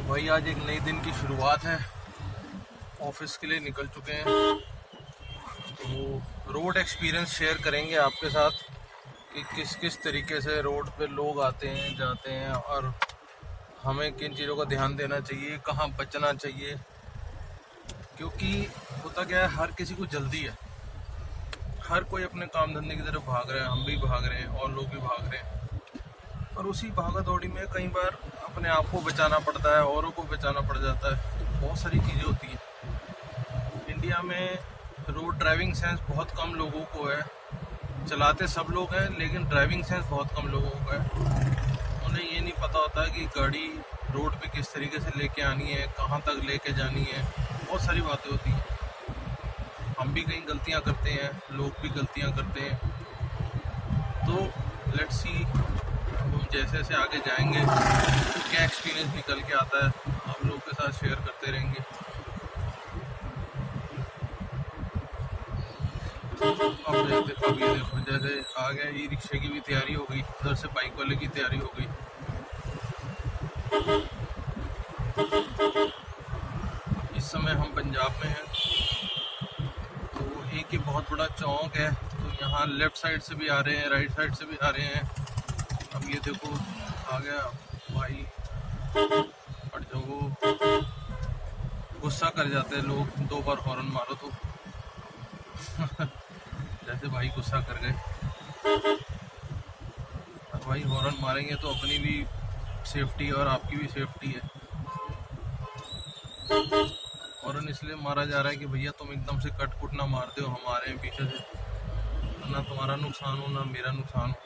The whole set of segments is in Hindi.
भाई आज एक नई दिन की शुरुआत है। ऑफिस के लिए निकल चुके हैं, तो रोड एक्सपीरियंस शेयर करेंगे आपके साथ कि किस किस तरीके से रोड पे लोग आते हैं जाते हैं और हमें किन चीज़ों का ध्यान देना चाहिए, कहाँ बचना चाहिए। क्योंकि होता क्या है, हर किसी को जल्दी है, हर कोई अपने काम धंधे की तरफ भाग रहे हैं, हम भी भाग रहे हैं और लोग भी भाग रहे हैं। और उसी भागा दौड़ी में कई बार अपने आप को बचाना पड़ता है, औरों को बचाना पड़ जाता है। बहुत सारी चीज़ें होती हैं। इंडिया में रोड ड्राइविंग सेंस बहुत कम लोगों को है। चलाते सब लोग हैं लेकिन ड्राइविंग सेंस बहुत कम लोगों को है। उन्हें ये नहीं पता होता कि गाड़ी रोड पे किस तरीके से लेके आनी है, कहाँ तक लेके जानी है। बहुत सारी बातें होती हैं। हम भी कई गलतियाँ करते हैं, लोग भी गलतियाँ करते हैं। तो लेट्स सी, हम जैसे जैसे आगे जाएंगे तो क्या एक्सपीरियंस निकल के आता है, आप लोग के साथ शेयर करते रहेंगे। अब ये देखो जैसे आ गया, ई रिक्शे की भी तैयारी हो गई, उधर से बाइक वाले की तैयारी हो गई। इस समय हम पंजाब में हैं, तो एक ही बहुत बड़ा चौक है। तो यहाँ लेफ्ट साइड से भी आ रहे हैं, राइट साइड से भी आ रहे हैं। अब ये देखो आ गया भाई, और जो वो गुस्सा कर जाते हैं लोग, 2 बार हॉर्न मारो तो जैसे भाई गुस्सा कर गए। और भाई हॉर्न मारेंगे तो अपनी भी सेफ्टी और आपकी भी सेफ्टी है। हॉर्न इसलिए मारा जा रहा है कि भैया तुम एकदम से कट कुट ना मार दो हमारे पीछे से, ना तुम्हारा नुकसान हो ना मेरा नुकसान हो।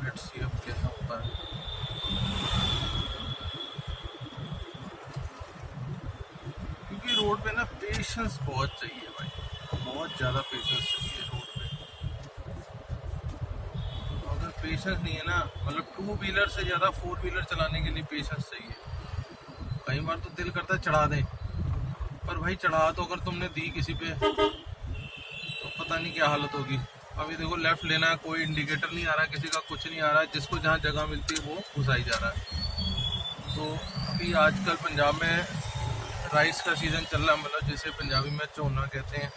लेट्स सी अब कैसा होता है। क्योंकि रोड पे ना पेशेंस बहुत चाहिए भाई, बहुत ज़्यादा पेशेंस चाहिए रोड पे। अगर पेशेंस नहीं है ना, मतलब 2 व्हीलर से ज़्यादा 4 व्हीलर चलाने के लिए पेशेंस चाहिए। कई बार तो दिल करता है चढ़ा दें, पर भाई चढ़ा तो अगर तुमने दी किसी पे तो पता नहीं क्या हालत होगी। अभी देखो लेफ्ट लेना है, कोई इंडिकेटर नहीं आ रहा, किसी का कुछ नहीं आ रहा है, जिसको जहाँ जगह मिलती है वो घुसाई जा रहा है। तो अभी आजकल पंजाब में राइस का सीज़न चल रहा है, मतलब जिसे पंजाबी में चोना कहते हैं।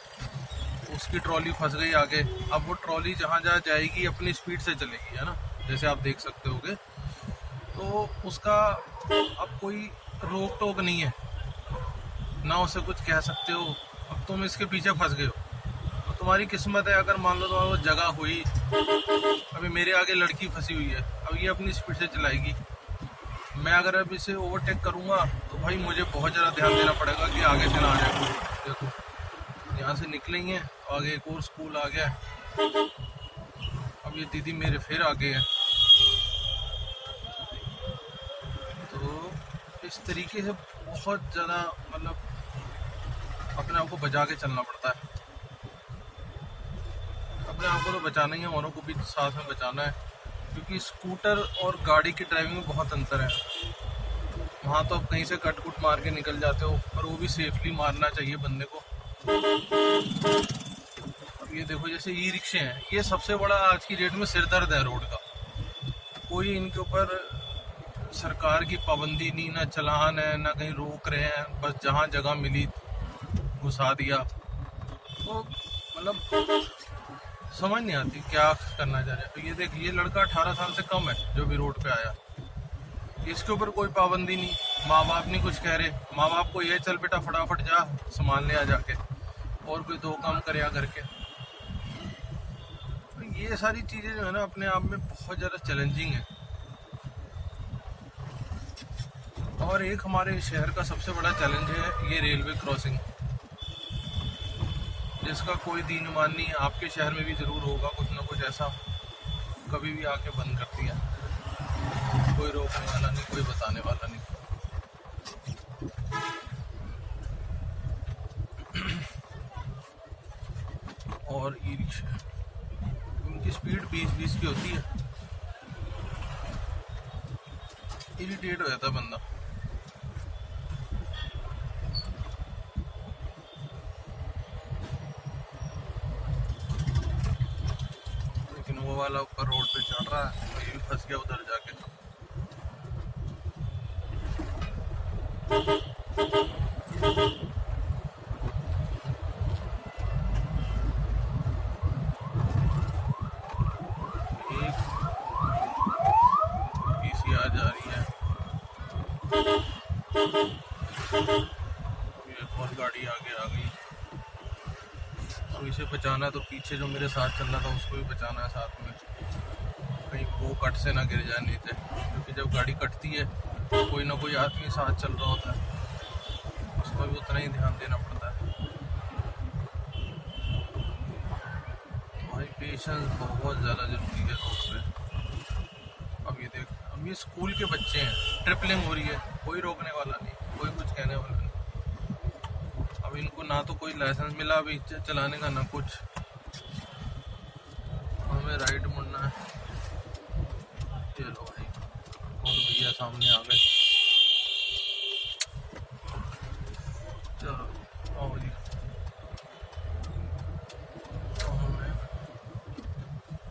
उसकी ट्रॉली फंस गई आगे। अब वो ट्रॉली जहाँ जहाँ जाएगी अपनी स्पीड से चलेगी, है ना, जैसे आप देख सकते होगे। तो उसका अब कोई रोक टोक नहीं है, ना उसे कुछ कह सकते हो। अब तुम इसके पीछे फंस गए हो तो तुम्हारी किस्मत है, अगर मान लो तुम्हारी वो जगह हुई। अभी मेरे आगे लड़की फंसी हुई है, अब ये अपनी स्पीड से चलाएगी। मैं अगर अब इसे ओवरटेक करूँगा तो भाई मुझे बहुत ज़्यादा ध्यान देना पड़ेगा कि आगे से ना आ जाए। देखो यहाँ से निकलेंगे, आगे एक और स्कूल आ गया। अब ये दीदी मेरे फिर आगे है। तो इस तरीके से बहुत ज़्यादा मतलब अपने आप को बचा के चलना पड़ता है। अपने आप को तो बचाना ही है, औरों को भी साथ में बचाना है। क्योंकि स्कूटर और गाड़ी की ड्राइविंग में बहुत अंतर है। वहाँ तो आप कहीं से कट कुट मार के निकल जाते हो, और वो भी सेफली मारना चाहिए बंदे को। अब ये देखो जैसे ई रिक्शे हैं, ये सबसे बड़ा आज की डेट में सिरदर्द है रोड का। कोई इनके ऊपर सरकार की पाबंदी नहीं, ना चलान है, ना कहीं रोक रहे हैं, बस जहाँ जगह मिली घुसा दिया। तो मतलब समझ नहीं आती क्या करना चाह रहे हैं। तो ये देख, ये लड़का 18 साल से कम है जो भी रोड पे आया, इसके ऊपर कोई पाबंदी नहीं। माँ बाप नहीं कुछ कह रहे। माँ बाप को ये चल बेटा फटाफट जा सामान ले आ जाके, और कोई 2 काम करे आ करके। तो ये सारी चीज़ें जो है ना अपने आप में बहुत ज़्यादा चैलेंजिंग है। और एक हमारे शहर का सबसे बड़ा चैलेंज है ये रेलवे क्रॉसिंग, जिसका कोई दीन-ईमान नहीं है। आपके शहर में भी ज़रूर होगा कुछ ना कुछ ऐसा, कभी भी आके बंद कर दिया, कोई रोकने वाला नहीं, कोई बताने वाला नहीं। और ई रिक्शा, उनकी स्पीड 20-20 की होती है। इरिटेट हो जाता है बंदा। लेकिन वो वाला ऊपर रोड पे चढ़ रहा है तो ये भी फंस गया उधर जाके। एक पीसीआर जा रही है, एक और गाड़ी आगे आ गई। अब इसे बचाना है तो पीछे जो मेरे साथ चल रहा था उसको भी बचाना है साथ में, कहीं वो कट से ना गिर जाए नीचे, क्योंकि जब गाड़ी कटती है तो कोई ना कोई आदमी साथ चल रहा होता है, उसका भी उतना ही ध्यान देना पड़ता है। भाई पेशेंस बहुत ज़्यादा ज़रूरी है रोड पे। अब ये देख, अब ये स्कूल के बच्चे हैं, ट्रिपलिंग हो रही है, कोई रोकने वाला नहीं, कोई कुछ कहने वाला नहीं। अब इनको ना तो कोई लाइसेंस मिला अभी चलाने का, ना कुछ। हमें राइट मुड़ना है। चलो भाई, और भैया सामने आ गए। चलो आओ जी, तो हमें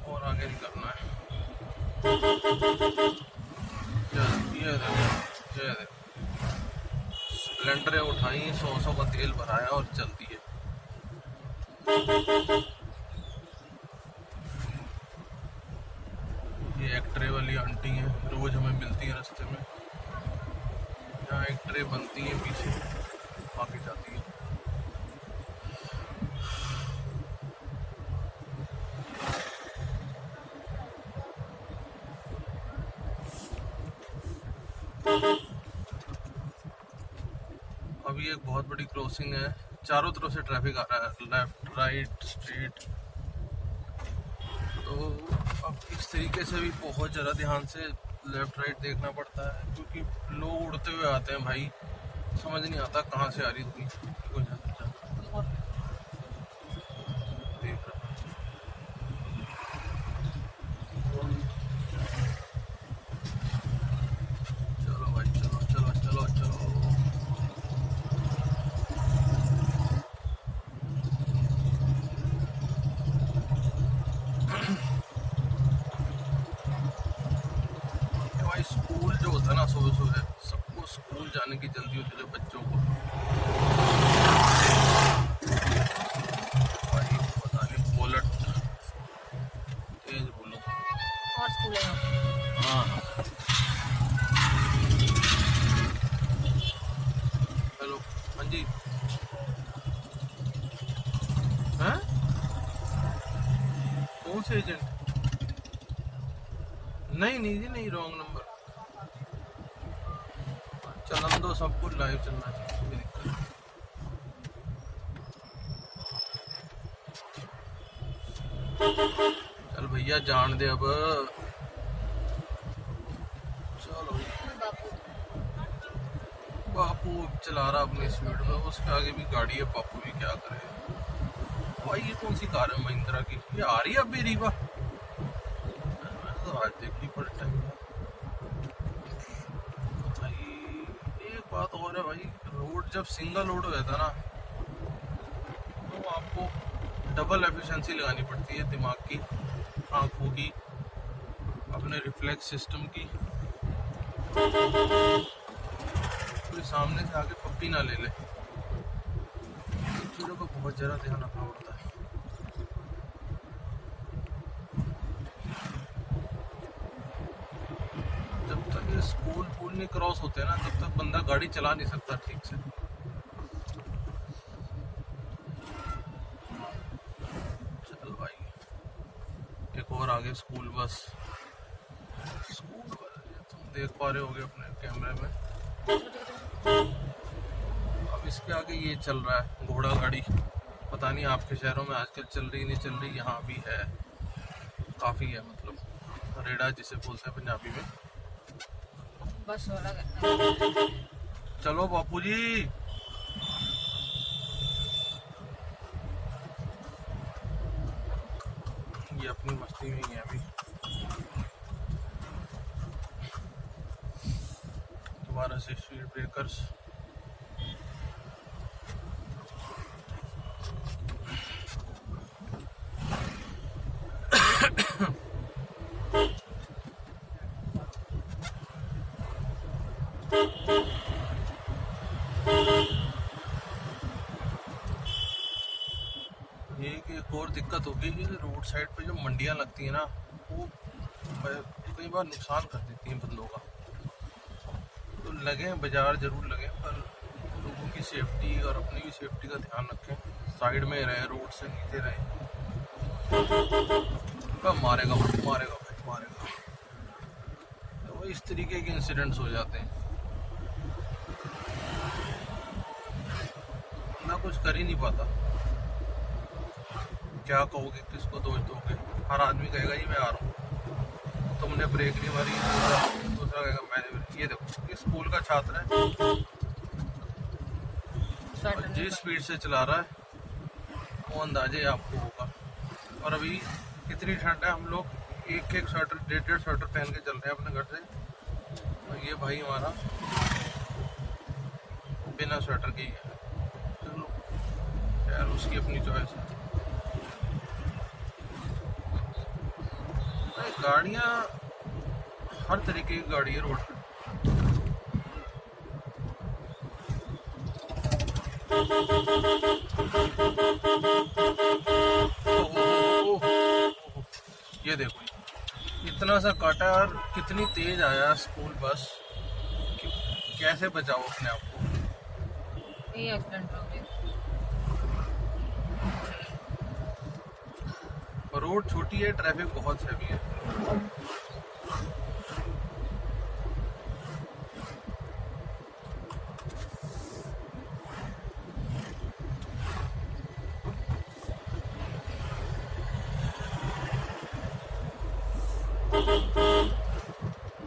और आगे निकलना है। ये देखो स्प्लेंडरें उठाई, 100 का तेल भराया और चलती है। ये एक ट्रे वाली आंटी हैं, रोज हमें मिलती है रास्ते में। यहाँ एक ट्रे बनती है, पीछे आगे जाती है। अभी एक बहुत बड़ी क्रॉसिंग है, चारों तरफ से ट्रैफिक आ रहा है, लेफ्ट राइट स्ट्रीट। तो अब इस तरीके से भी बहुत ज़्यादा ध्यान से लेफ्ट राइट देखना पड़ता है, क्योंकि लोग उड़ते हुए आते हैं भाई, समझ नहीं आता कहाँ से आ रही थी। देख रहा चलो भाई, चलो चलो चलो चलो। भाई स्कूल जो होता है ना, सुबह सुबह सबको स्कूल जाने की जल्दी होती है बच्चों को। भाई पता नहीं बुलेट तेज बोलो और स्कूल है। हाँ। हेलो हाँ जी, हैं कौन से एजेंट? नहीं नहीं जी, नहीं, रॉन्ग नंबर। चलन दो, सब कुछ लाइव चलना चाहिए, कोई दिक्कत नहीं। चल भैया जान दे अब। चलो बापू चला रहा अपनी स्पीड में, उसके आगे भी गाड़ी है, बापू भी क्या करे। भाई ये कौन सी कार है महिंद्रा की, ये आ रही है अभी रीवा? तो आज देखी पर टाइम। एक बात और है भाई, रोड जब सिंगल रोड हो जाता है ना, तो आपको डबल एफिशिएंसी लगानी पड़ती है, दिमाग की, आंखों की, अपने रिफ्लेक्स सिस्टम की। कोई सामने से आके पप्पी ना ले ले, चीज़ों का बहुत ज़्यादा ध्यान रखना पड़ता है। जब तक ये स्कूल पूल नहीं क्रॉस होते ना, तब तक बंदा गाड़ी चला नहीं सकता ठीक से। चल भाई, एक और आगे स्कूल बस। स्कूल बस तुम देख पा रहे होगे अपने कैमरे में। अब इसके आगे ये चल रहा है घोड़ा गाड़ी, पता नहीं आपके शहरों में आजकल चल रही नहीं चल रही, यहाँ भी है, काफ़ी है, मतलब रेड़ा जिसे बोलते हैं पंजाबी में। बस वाला चलो बापू जी। ये अपनी मस्ती में ही है अभी। दोबारा से स्पीड ब्रेकर्स। दिक्कत होगी कि रोड साइड पे जो मंडियाँ लगती हैं ना, वो कई बार नुकसान कर देती हैं बंदों का। तो लगे बाजार ज़रूर लगे, पर लोगों की सेफ्टी और अपनी भी सेफ्टी का ध्यान रखें। साइड में रहें, रोड से नीचे रहें। मारेगा भाई, मारेगा भाई, मारेगा। तो इस तरीके के इंसिडेंट्स हो जाते हैं, ना कुछ कर ही नहीं पाता। क्या कहोगे, किसको दोष दोगे? हर आदमी कहेगा जी मैं आ रहा हूँ, तुमने ब्रेक नहीं मारी। दूसरा कहेगा मैंने। ये देखो, ये स्कूल का छात्र है और जिस स्पीड से चला रहा है वो अंदाजे आपको होगा। और अभी कितनी ठंड है, हम लोग एक स्वेटर, डेढ़ स्वेटर पहन के चल रहे हैं अपने घर से, और ये भाई हमारा बिना स्वेटर के ही है। चलो यार, उसकी अपनी चॉइस है। गाड़ियाँ, हर तरीके की गाड़ी है रोड पे। ये देखो, इतना सा काटा और कितनी तेज आया स्कूल बस। कैसे बचाओ अपने आप को? ये एक्सीडेंट हो गया। रोड छोटी है, ट्रैफिक बहुत हैवी है।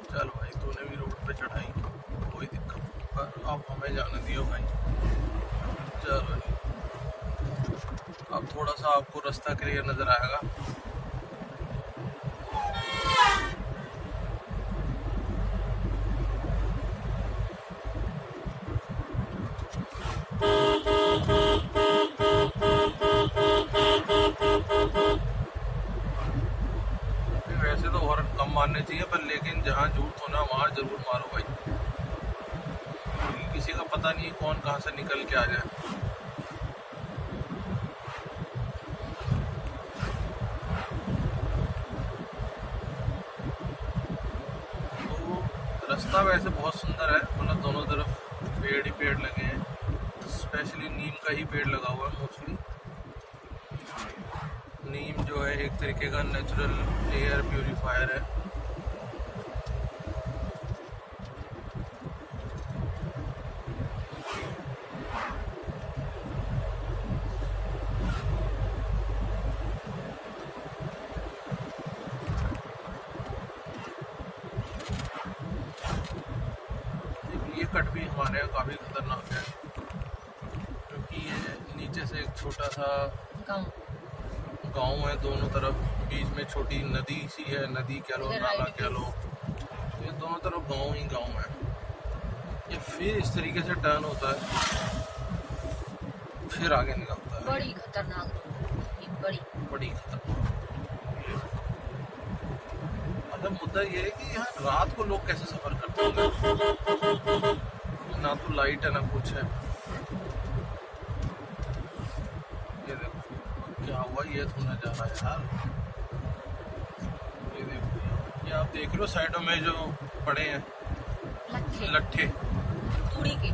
चल भाई, तूने भी रोड पे चढ़ाई, कोई दिक्कत नहीं, पर अब हमें जाने दियो भाई। चलो, अब थोड़ा सा आपको रास्ता क्लियर नजर आएगा। वैसे तो हॉर्न कम मारने चाहिए, पर लेकिन जहाँ जरूरत हो ना वहाँ जरूर मारो भाई, क्योंकि किसी का पता नहीं कौन कहाँ से निकल के आ जाए। रास्ता वैसे बहुत सुंदर है, मतलब दोनों तरफ पेड़ ही पेड़ लगे हैं। स्पेशली नीम का ही पेड़ लगा हुआ है मोस्टली। नीम जो है एक तरीके का नेचुरल एयर प्यूरिफायर है। ये कट भी हमारे यहाँ काफ़ी खतरनाक है, क्योंकि ये नीचे से एक छोटा सा गांव है, दोनों तरफ बीच में छोटी नदी सी है, नदी कह लो, नाला कह लो, ये दोनों तरफ गांव ही गांव है। ये फिर इस तरीके से टर्न होता है, फिर आगे निकलता है। बड़ी खतरनाक, बड़ी खतरनाक। अच्छा, मुद्दा ये है कि यहाँ रात को लोग कैसे सफर करते होंगे? ना तो लाइट है ना कुछ है। ये देखो क्या हुआ, ये तो नजारा यार। ये देखो, ये आप देख रहे हो साइडों में जो पड़े हैं लट्ठे तूड़ी के।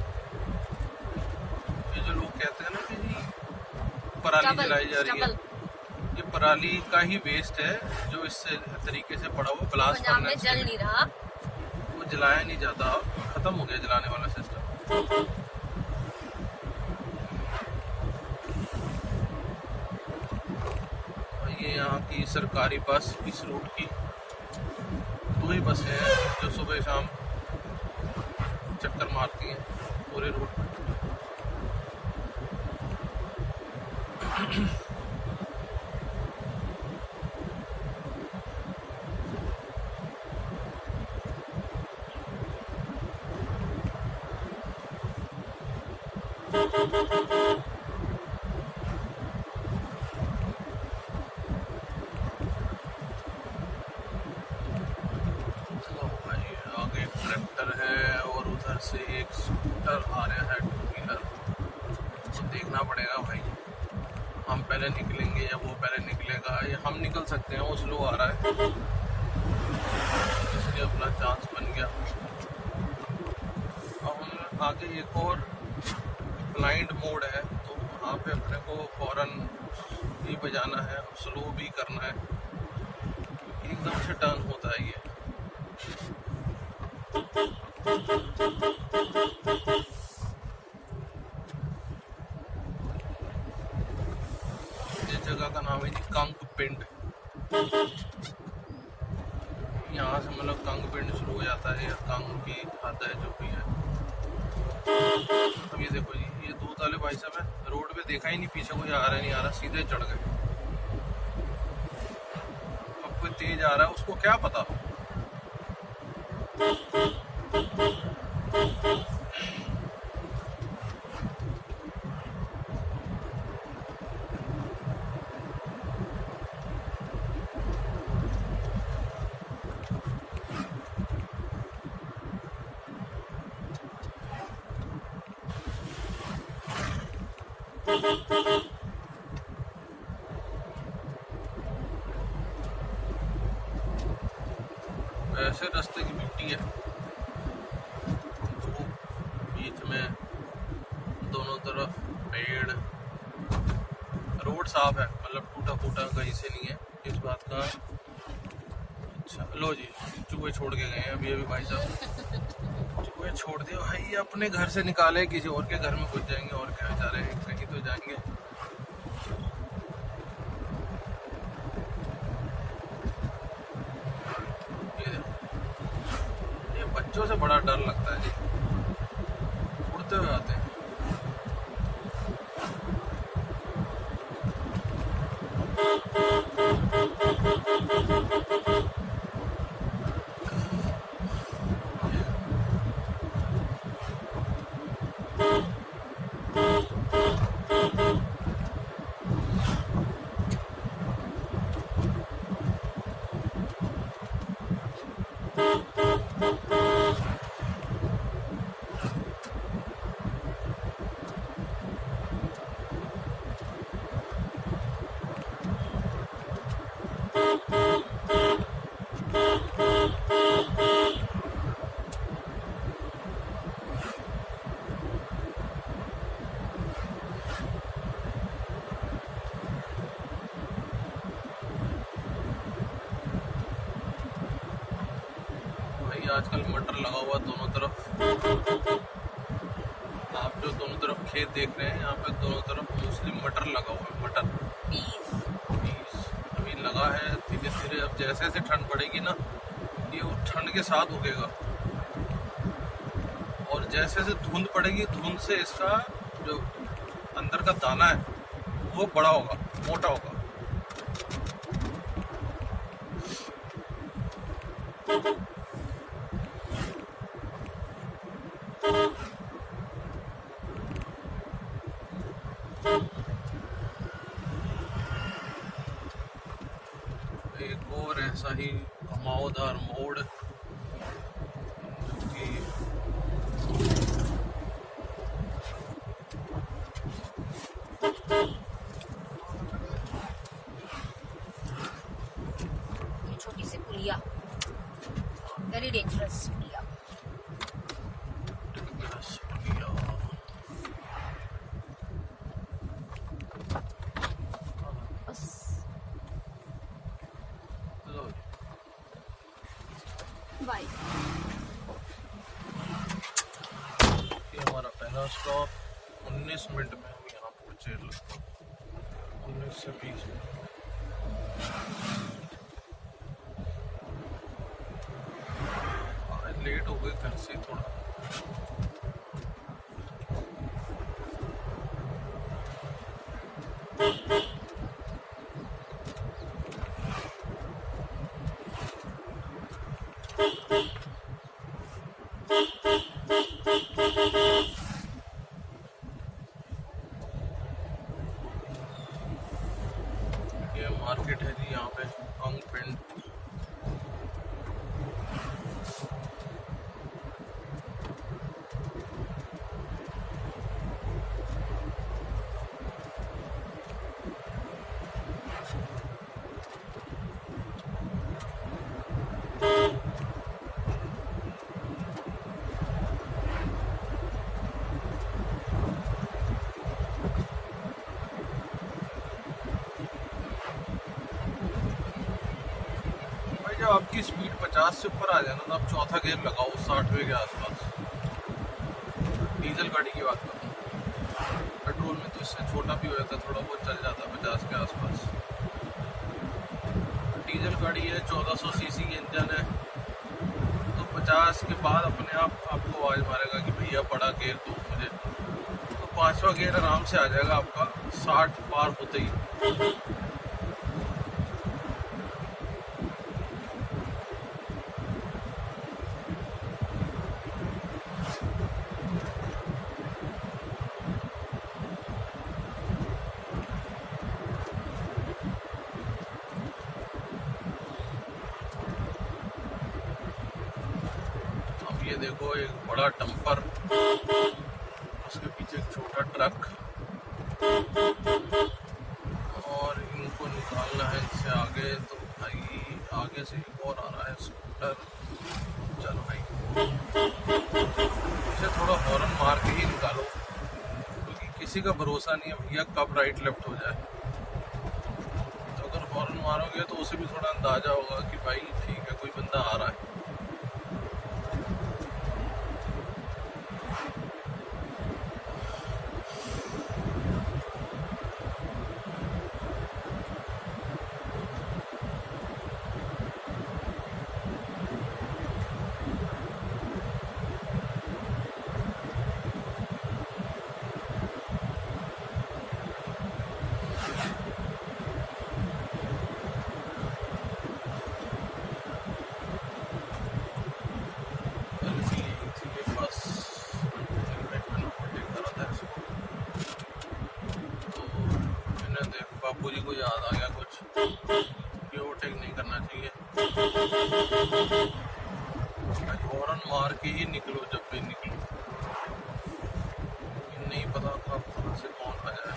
ये जो लोग कहते हैं ना कि जी पराली जलाई जा रही है, ये पराली का ही वेस्ट है जो इस तरीके से पड़ा हुआ ब्लास्ट करना है। जल नहीं रहा, वो जलाया नहीं जाता, खत्म हो गया जलाने वाला सिस्टम। ये यहाँ की सरकारी बस, इस रूट की 2 ही बसें हैं जो सुबह शाम चक्कर मारती हैं पूरे रूट में। आगे एक ट्रैक्टर है और उधर से एक स्कूटर आ रहा है, 2 व्हीलर। तो देखना पड़ेगा भाई हम पहले निकलेंगे या वो पहले निकलेगा, या हम निकल सकते हैं, वो स्लो आ रहा है इसलिए अपना चांस बन गया। अब हम आगे एक और ब्लाइंड मोड है, तो वहाँ पे अपने को फौरन भी बजाना है, स्लो भी करना है, एकदम से टर्न होता है ये। जगह का नाम है जी कंग पिंड। यहाँ से मतलब कंग पिंड शुरू हो जाता है, या कंग की आता है जो भी है। अब ये देखो जी, ये दूध वाले भाई साहब है, रोड पे देखा ही नहीं पीछे कोई आ रहा नहीं आ रहा, सीधे चढ़ गए। अब कोई तेज आ रहा है, उसको क्या पता। ऐसे रास्ते की ब्यूटी है, तो बीच में दोनों तरफ पेड़, रोड साफ है, मतलब टूटा फूटा कहीं से नहीं है इस बात का। अच्छा लो जी, चूहे छोड़ के गए हैं अभी अभी भाई साहब, चूहे छोड़ दिए भाई, अपने घर से निकाले किसी और के घर में घुस जाएंगे, और क्या बेचारे कहीं तो जाएंगे। ये बच्चों से बड़ा डर लगता है जी, उड़ते हुए आते हैं। आजकल मटर लगा हुआ दोनों तरफ, आप जो दोनों तरफ खेत देख रहे हैं, यहाँ पे दोनों तरफ मोस्टली मटर लगा हुआ है। मटर पीस अभी लगा है, धीरे धीरे अब जैसे जैसे ठंड पड़ेगी ना, ये वो ठंड के साथ उगेगा, और जैसे जैसे धुंध पड़ेगी, धुंध से इसका जो अंदर का दाना है वो बड़ा होगा, मोटा होगा। एक और ऐसा ही घुमावदार मोड़, जो कि छोटी सी पुलिया, वेरी डेंजरस पुलिया। बाय। ये हमारा पहला स्टॉप, 19 मिनट में हम यहाँ पहुँचे, 19 से 20 मिनट। लेट हो गए घर से थोड़ा। ये मार्केट है जी, यहाँ पे कंग पिंड। भाई जब आपकी स्पीड 50 से ऊपर आ जाए ना तो आप चौथा गियर लगाओ 60वें के आसपास। डीजल गाड़ी की बात करूँ, पेट्रोल में तो इससे छोटा भी हो जाता, थोड़ा बहुत चल जाता 50 के आसपास। डीजल गाड़ी है, 1400 सीसी इंजन है, तो 50 के बाद अपने आप आपको आवाज़ मारेगा कि भैया बड़ा गियर दो मुझे, तो 5वां गियर आराम से आ जाएगा आपका 60 पार होते ही। अब ये देखो एक बड़ा डंपर, उसके पीछे एक छोटा ट्रक, और इनको निकालना है इससे आगे। तो भाई आगे से एक और आ रहा है स्कूटर। चलो भाई इसे थोड़ा हॉर्न मार के ही निकालो, क्योंकि किसी का भरोसा नहीं है भैया कब राइट लेफ्ट हो जाए। तो अगर हॉर्न मारोगे तो उसे भी थोड़ा अंदाजा होगा कि भाई ठीक है कोई बंदा आ रहा है। बापू जी को याद आ गया कुछ कि ओवरटेक नहीं करना चाहिए, हॉर्न मार के ही निकलो जब भी निकलो, नहीं पता कब कहाँ से कौन आ जाए।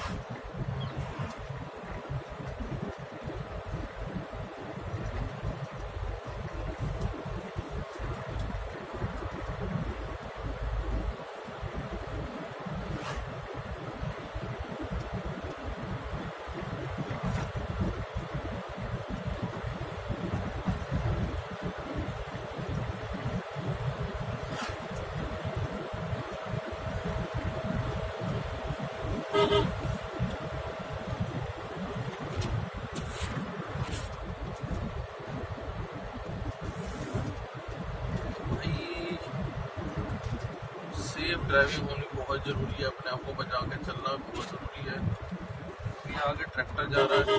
सेफ ड्राइविंग होनी बहुत ज़रूरी है, अपने आप को बचा के चलना बहुत ज़रूरी है। ये आगे ट्रैक्टर जा रहा है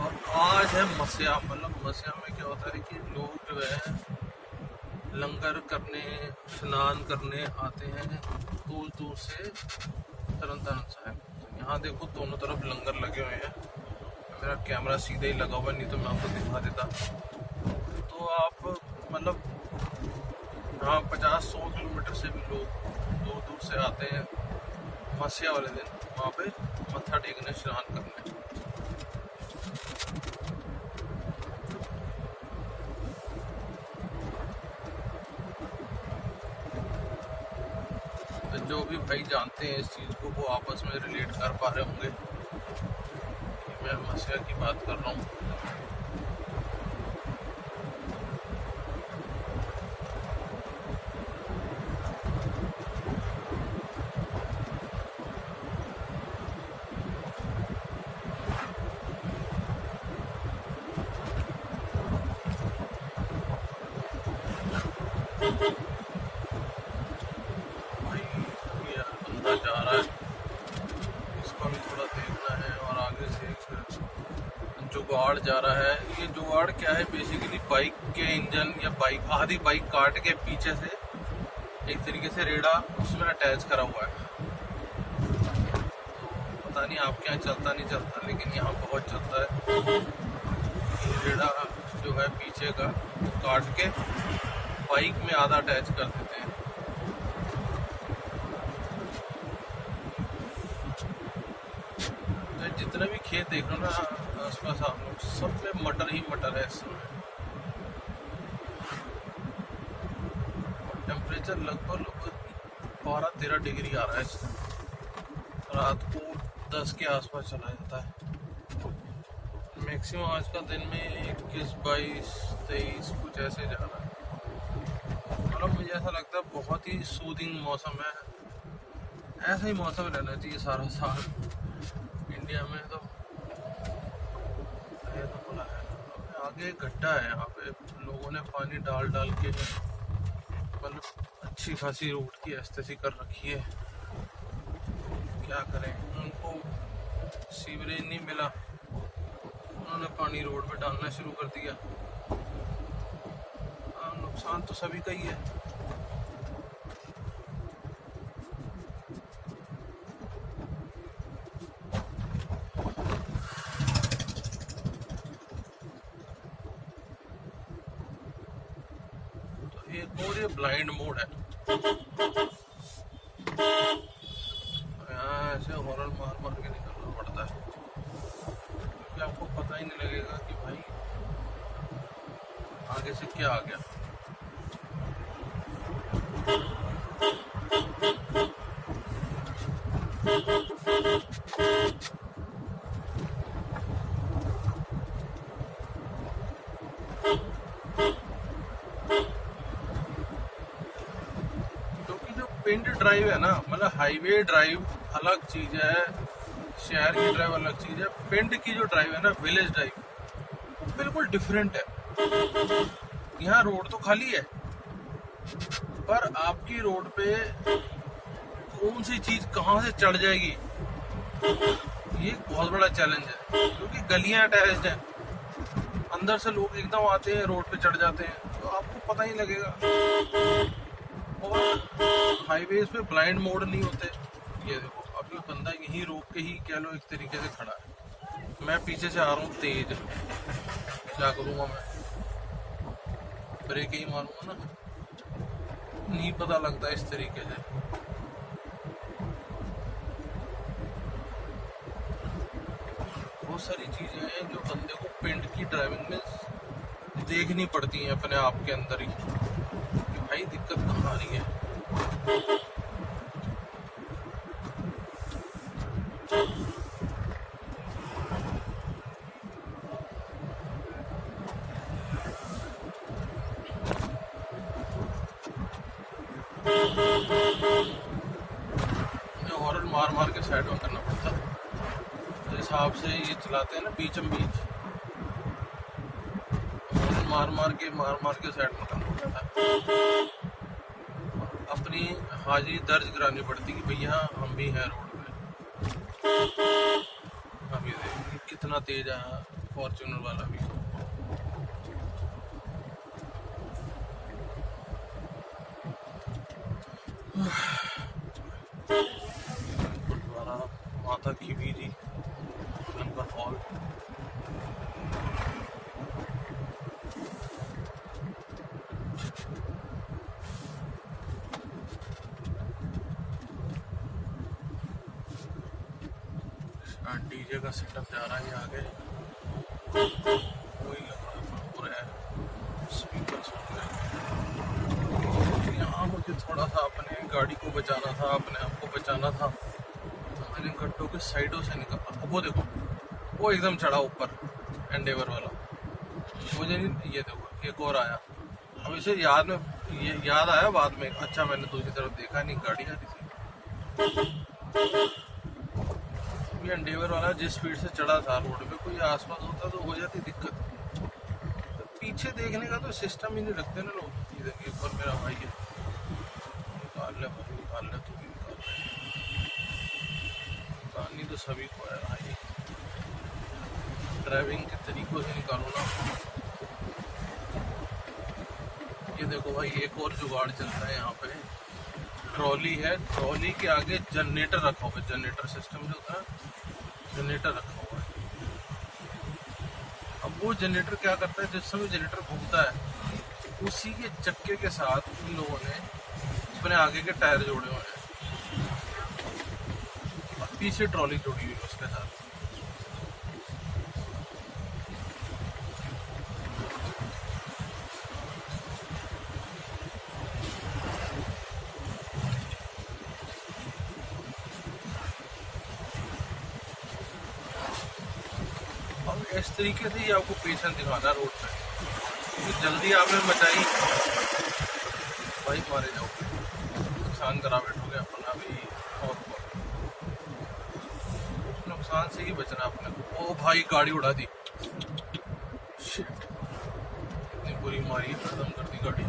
और आज है मस्या। मतलब मस्या में क्या होता है कि लोग जो है लंगर करने, स्नान करने आते हैं दूर दूर से तरन तारण साहिब। यहाँ देखो दोनों तरफ लंगर लगे हुए हैं, मेरा कैमरा सीधे ही लगा हुआ, नहीं तो मैं आपको दिखा देता। तो आप मतलब हाँ 50-100 किलोमीटर से भी लोग दूर दूर से आते हैं मस्या वाले दिन वहाँ पे मत्था टेकने, स्नान करने। तो जो भी भाई जानते हैं इस चीज़ को वो आपस में रिलेट कर पा रहे होंगे कि मैं मस्या की बात कर रहा हूँ। भाई ये बंदा जा रहा है, इसको भी थोड़ा देखना है। और आगे से एक जुगाड़ जा रहा है। ये जुगाड़ क्या है, बेसिकली बाइक के इंजन या बाइक आधी बाइक काट के पीछे से एक तरीके से रेड़ा उसमें अटैच करा हुआ है। तो पता नहीं आपके यहाँ चलता नहीं चलता, लेकिन यहाँ बहुत चलता है। रेड़ा जो है पीछे का काट के बाइक में आधा अटैच कर देते हैं। तो जितने भी खेत देख रहे हो ना आसपास आप लोग, सब में मटर ही मटर है इस समय। टेम्परेचर लगभग 12-13 डिग्री आ रहा है। रात को 10 के आसपास चला जाता है। मैक्सिमम आज का दिन में 21, 22, 23 कुछ ऐसे जा रहा है। मतलब मुझे ऐसा लगता है बहुत ही सूदिंग मौसम है। ऐसा ही मौसम रहना चाहिए सारा साल इंडिया में। तो ये तो खुला है, आगे गड्ढा है, यहाँ पे लोगों ने पानी डाल डाल के मतलब अच्छी खासी रोड की एस्थेसी कर रखी है। क्या करें, उनको सीवरेज नहीं मिला, उन्होंने पानी रोड पे डालना शुरू कर दिया। नुकसान तो सभी का ही है। तो एक और ये ब्लाइंड मोड है, यहाँ ऐसे हॉर्न मार मार के निकलना पड़ता है क्योंकि आपको पता ही नहीं लगेगा कि भाई आगे से क्या आ गया। क्योंकि जो पिंड ड्राइव है ना, मतलब हाईवे ड्राइव अलग चीज है, शहर की ड्राइव अलग चीज है। पिंड की जो ड्राइव है ना, विलेज ड्राइव, वो बिल्कुल डिफरेंट है। यहाँ रोड तो खाली है, पर आपकी रोड पे कौन सी चीज कहाँ से चढ़ जाएगी, ये एक बहुत बड़ा चैलेंज है। क्योंकि गलियां अटैच्ड हैं, अंदर से लोग एकदम आते हैं, रोड पे चढ़ जाते हैं, तो आपको पता ही लगेगा। और हाईवेज पे ब्लाइंड मोड नहीं होते। ये देखो, अभी बंदा यहीं रोक के ही कह लो एक तरीके से खड़ा है, मैं पीछे से आ रहा हूँ तेज, क्या करूँगा मैं, ब्रेक ही मारूंगा ना, नहीं पता लगता इस तरीके से। बहुत सारी चीजें हैं जो बंदे को पिंड की ड्राइविंग में देखनी पड़ती हैं अपने आप के अंदर ही कि भाई दिक्कत कहाँ आ रही है। हॉर्न मार मार के साइड में करना पड़ता है। जिस हिसाब से ये चलाते हैं ना बीचम बीच, हॉर्न मार मार के साइड में करना पड़ता है। अपनी हाजिरी दर्ज करानी पड़ती कि भैया हम भी हैं रोड पे। अभी देखिए कितना तेज आया फॉर्च्यूनर वाला भी। गुरुद्वारा माता की बीरी लंगर हॉल। डीजे का सेटअप जा रहा है आगे, वही लग रहा है पूरा स्पीकर सुन रहे। यहाँ मुझे थोड़ा सा अपने गाड़ी को बचाना था, अपने आप को बचाना था, तो मैंने गड्ढों के साइडों से निकला। वो देखो, वो एकदम चढ़ा ऊपर एंडेवर वाला, मुझे नहीं, ये देखो एक और आया। अब इसे याद आया बाद में, अच्छा मैंने दूसरी तरफ देखा नहीं, गाड़ी आ रही थी। ये एंडेवर वाला जिस स्पीड से चढ़ा था रोड पे, कोई आसपास होता तो हो जाती दिक्कत। तो पीछे देखने का तो सिस्टम ही नहीं रखते ना लोग। ये देखिए ऊपर मेरा भाई है, निकाल ले भाई, निकाल ले, तू भी निकाल ले। निकालनी तो सभी को है भाई, ड्राइविंग के तरीकों से निकालो ना। ये देखो भाई, एक और जुगाड़ चल रहा है यहाँ पे। ट्रॉली है, ट्रॉली के आगे जनरेटर रखा हुआ है, जनरेटर सिस्टम जो होता है, जनरेटर रखा हुआ है। अब वो जनरेटर क्या करता है, जिस समय जनरेटर घूमता है उसी के चक्के के साथ इन लोगों ने अपने आगे के टायर जोड़े हुए हैं और पीछे ट्रॉली जोड़ी हुई है उसके साथ। इस तरीके से ही आपको पेशेंस दिखाना है रोड पे, क्योंकि जल्दी आपने मचाई बाइक मारे जाओ, नुकसान करा बैठोगे अपना भी और नुकसान से ही बचना अपने को। ओ भाई गाड़ी उड़ा दी, शिट, इतनी बुरी मारी, खत्म कर दी गाड़ी।